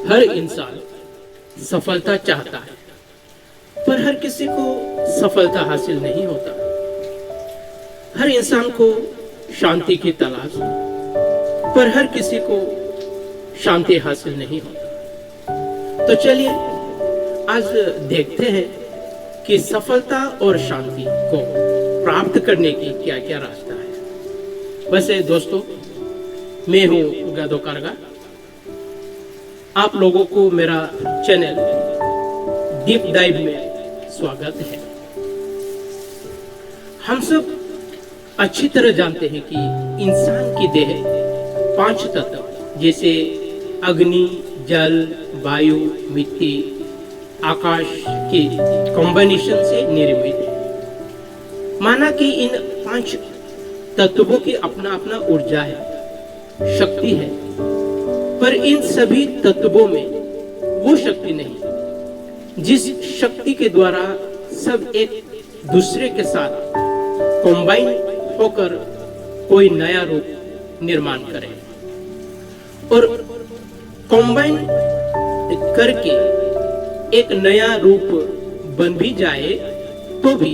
हर इंसान सफलता चाहता है, पर हर किसी को सफलता हासिल नहीं होता। हर इंसान को शांति की तलाश है, पर हर किसी को शांति हासिल नहीं होता। तो चलिए आज देखते हैं कि सफलता और शांति को प्राप्त करने की क्या क्या रास्ता है। वैसे दोस्तों, मैं हूं गदो कारगा। आप लोगों को मेरा चैनल डीप डाइव में स्वागत है। हम सब अच्छी तरह जानते हैं कि इंसान की देह 5 तत्व जैसे अग्नि, जल, वायु, मिट्टी, आकाश के कॉम्बिनेशन से निर्मित है। माना कि इन 5 तत्वों की अपना अपना ऊर्जा है, शक्ति है, पर इन सभी तत्वों में वो शक्ति नहीं जिस शक्ति के द्वारा सब एक दूसरे के साथ कॉम्बाइन होकर कोई नया रूप निर्माण करे। और कॉम्बाइन करके एक नया रूप बन भी जाए तो भी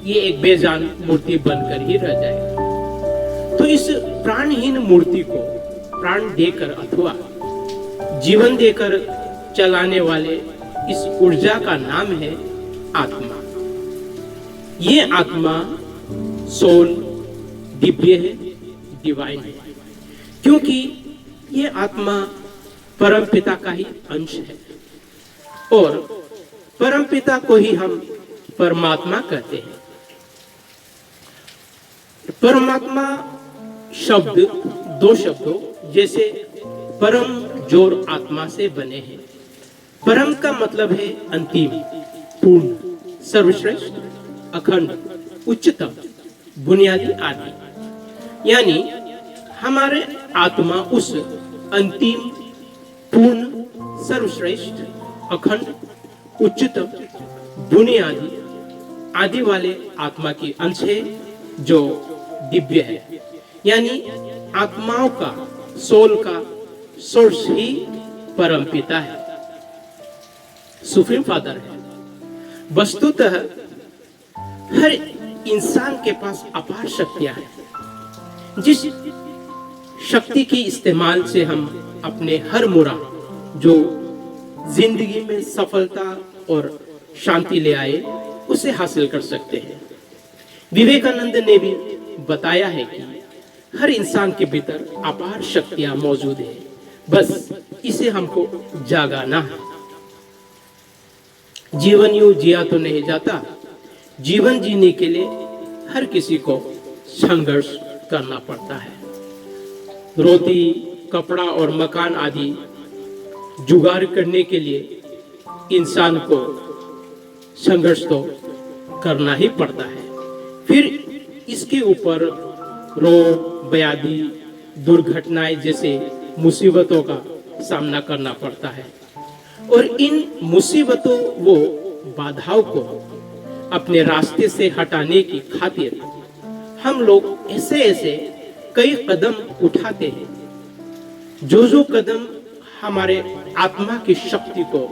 ये एक बेजान मूर्ति बनकर ही रह जाए। तो इस प्राणहीन मूर्ति को प्राण देकर अथवा जीवन देकर चलाने वाले इस ऊर्जा का नाम है आत्मा। ये आत्मा सोल दिव्य है, डिवाइन है, क्योंकि ये आत्मा परम पिता का ही अंश है और परम पिता को ही हम परमात्मा कहते हैं। परमात्मा शब्द 2 शब्दों जैसे परम जोर आत्मा से बने हैं। परम का मतलब है अंतिम, पूर्ण, सर्वश्रेष्ठ, अखंड, उच्चतम, बुनियादी आदि। यानी हमारे आत्मा उस अंतिम, पूर्ण, सर्वश्रेष्ठ, अखंड, उच्चतम, बुनियादी आदि वाले आत्मा की अंश है जो दिव्य है। यानी आत्माओं का, सोल का सोर्स ही परम पिता है, सुप्रीम फादर है। वस्तुतः हर इंसान के पास अपार शक्तियां हैं। जिस शक्ति के इस्तेमाल से हम अपने हर मुराद जो जिंदगी में सफलता और शांति ले आए उसे हासिल कर सकते हैं। विवेकानंद ने भी बताया है कि हर इंसान के भीतर अपार शक्तियां मौजूद है, बस इसे हमको जागाना है। जीवन यूं जिया तो नहीं जाता, जीवन जीने के लिए हर किसी को संघर्ष करना पड़ता है। रोटी, कपड़ा और मकान आदि जुगाड़ करने के लिए इंसान को संघर्ष तो करना ही पड़ता है। फिर इसके ऊपर रोग, व्याधि, दुर्घटनाएं जैसे मुसीबतों का सामना करना पड़ता है। और इन मुसीबतों वो बाधाओं को अपने रास्ते से हटाने की खातिर हम लोग ऐसे ऐसे कई कदम उठाते हैं जो कदम हमारे आत्मा की शक्ति को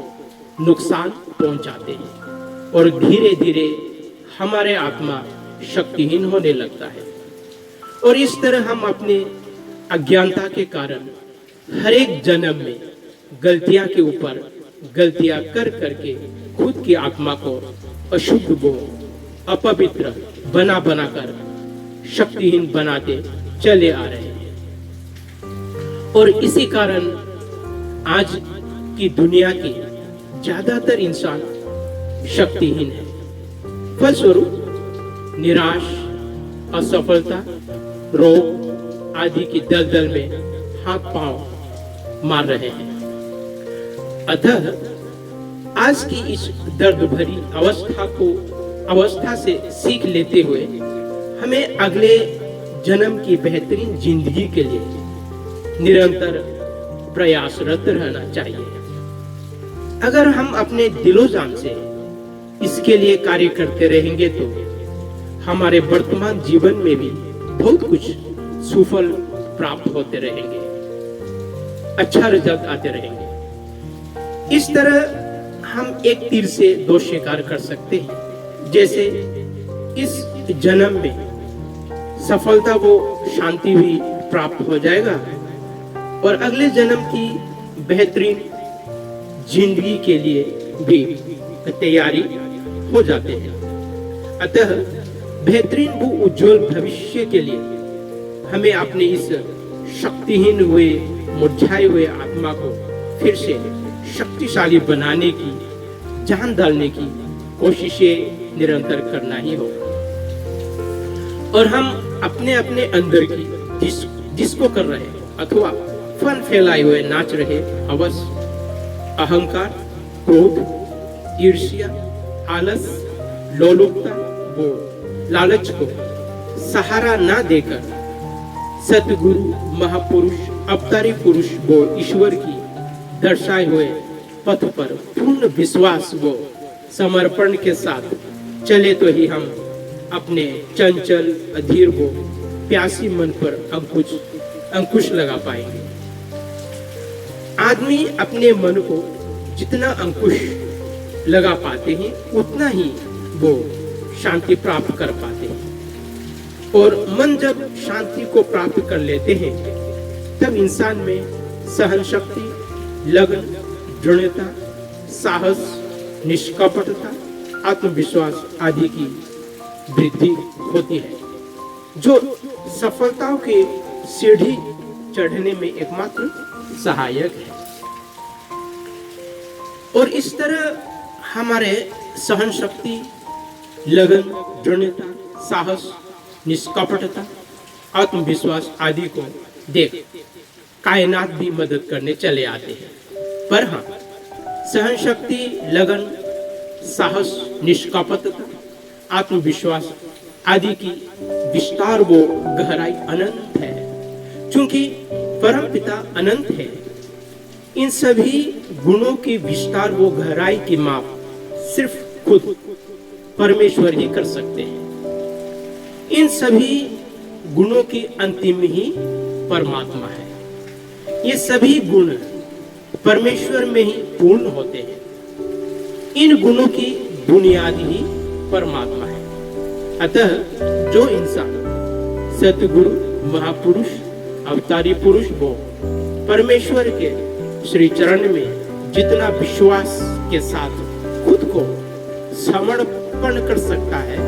नुकसान पहुंचाते हैं और धीरे धीरे हमारे आत्मा शक्तिहीन होने लगता है। और इस तरह हम अपने अज्ञानता के कारण हर एक जन्म में गलतियां के ऊपर गलतियां कर करके खुद की आत्मा को अशुद्ध को अपवित्र बना कर शक्तिहीन बनाते चले आ रहे हैं। और इसी कारण आज की दुनिया के ज्यादातर इंसान शक्तिहीन है। फलस्वरूप निराश, असफलता, रोग आदि की दलदल में हाथ पांव मार रहे हैं। अतः आज की इस दर्द भरी अवस्था से सीख लेते हुए हमें अगले जन्म की बेहतरीन जिंदगी के लिए निरंतर प्रयासरत रहना चाहिए। अगर हम अपने दिलो जान से इसके लिए कार्य करते रहेंगे तो हमारे वर्तमान जीवन में भी बहुत कुछ सुफल प्राप्त होते रहेंगे, अच्छा रिजल्ट आते रहेंगे। इस तरह हम एक तीर से दो शिकार कर सकते हैं। जैसे इस जन्म में सफलता वो शांति भी प्राप्त हो जाएगा और अगले जन्म की बेहतरीन जिंदगी के लिए भी तैयारी हो जाते हैं। अतः बेहतरीन वो उज्जवल भविष्य के लिए हमें अपने इस शक्तिहीन हुए मुरझाए हुए आत्मा को फिर से शक्तिशाली बनाने की, जान डालने की कोशिशें निरंतर करना ही होगा। और हम अपने अपने अंदर की जिसको कर रहे हैं अथवा फन फैलाए हुए नाच रहे हवस, अहंकार, क्रोध, ईर्ष्या, आलस, लोलुपता, वो लालच को सहारा ना देकर सतगुरु, महापुरुष, अवतारी पुरुष वो ईश्वर की दर्शाए हुए पथ पर पूर्ण विश्वास वो समर्पण के साथ चले तो ही हम अपने चंचल अधीर वो प्यासी मन पर अंकुश लगा पाएंगे। आदमी अपने मन को जितना अंकुश लगा पाते हैं उतना ही वो शांति प्राप्त कर पाते हैं। और मन जब शांति को प्राप्त कर लेते हैं तब इंसान में सहन शक्ति, लगन, दृढ़ता, साहस, निष्कपटता, आत्मविश्वास आदि की वृद्धि होती है, जो सफलताओं की सीढ़ी चढ़ने में एकमात्र सहायक है। और इस तरह हमारे सहन शक्ति, लगन, दृढ़ता, साहस, निष्कपटता, आत्मविश्वास आदि को देख कायनात भी मदद करने चले आते हैं। पर हाँ, सहन शक्ति, लगन, साहस, निष्कपटता, आत्मविश्वास आदि की विस्तार वो गहराई अनंत है। क्योंकि परमपिता अनंत है, इन सभी गुणों की विस्तार वो गहराई की माप सिर्फ खुद परमेश्वर ही कर सकते हैं। इन सभी गुणों की अंतिम ही परमात्मा है। ये सभी गुण परमेश्वर में ही पूर्ण होते हैं। इन गुणों की बुनियाद ही परमात्मा है। अतः जो इंसान सतगुरु, महापुरुष, अवतारी पुरुष वो परमेश्वर के श्री चरण में जितना विश्वास के साथ खुद को समर्पण कर सकता है,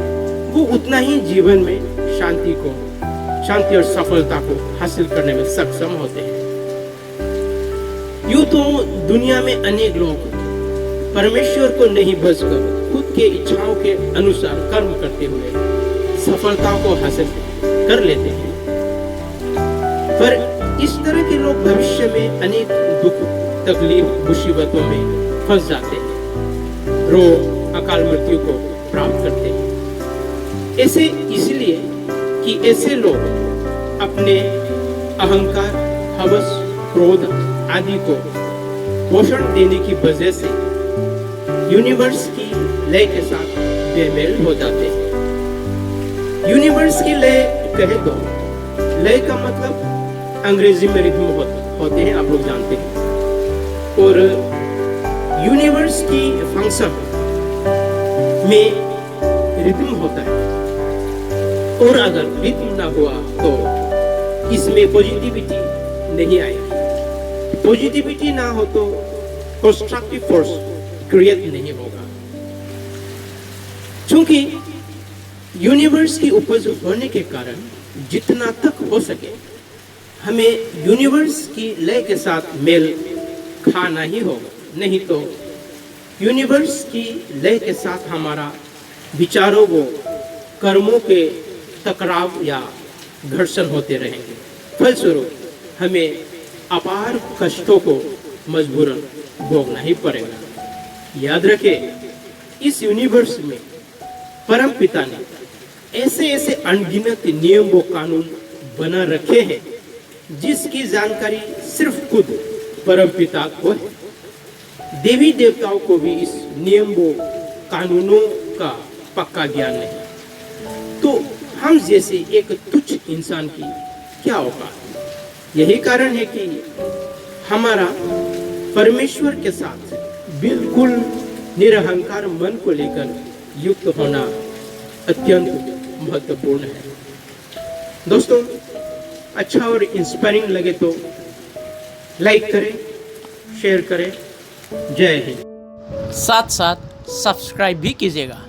वो उतना ही जीवन में शांति और सफलता को हासिल करने में सक्षम होते हैं। यूं तो दुनिया में अनेक लोग परमेश्वर को नहीं भजकर खुद के इच्छाओं के अनुसार कर्म करते हुए सफलता को हासिल कर लेते हैं। पर इस तरह के लोग भविष्य में अनेक दुख, तकलीफ, मुसीबतों में फंस जाते हैं, रोग, अकाल मृत्यु को प्राप्त करते हैं। ऐसे इसलिए कि ऐसे लोग अपने अहंकार, हवस, क्रोध आदि को पोषण देने की वजह से यूनिवर्स की लय के साथ बेमेल हो जाते हैं। यूनिवर्स की लय कहे तो लय का मतलब अंग्रेजी में रिदम होते हैं, आप लोग जानते हैं। और यूनिवर्स की फंक्शन में रिदम होता है, और अगर रिदम ना हुआ तो इसमें पॉजिटिविटी नहीं आएगी। पॉजिटिविटी ना हो तो कंस्ट्रक्टिव फोर्स क्रिएट नहीं होगा। क्योंकि यूनिवर्स की उपज होने के कारण जितना तक हो सके हमें यूनिवर्स की लय के साथ मेल खाना ही होगा, नहीं तो यूनिवर्स की लय के साथ हमारा विचारों व कर्मों के टकराव या घर्षण होते रहेंगे। फलस्वरूप हमें अपार कष्टों को मजबूरन भोगना ही पड़ेगा। याद रखें, इस यूनिवर्स में परम पिता ने ऐसे ऐसे अनगिनत नियम व कानून बना रखे हैं जिसकी जानकारी सिर्फ खुद परम पिता को है। देवी देवताओं को भी इस नियम व कानूनों का पक्का ज्ञान नहीं, तो हम जैसे एक तुच्छ इंसान की क्या औकात। यही कारण है कि हमारा परमेश्वर के साथ बिल्कुल निरहंकार मन को लेकर युक्त होना अत्यंत महत्वपूर्ण है। दोस्तों, अच्छा और इंस्पायरिंग लगे तो लाइक करें, शेयर करें। जय हिंद। साथ साथ सब्सक्राइब भी कीजिएगा।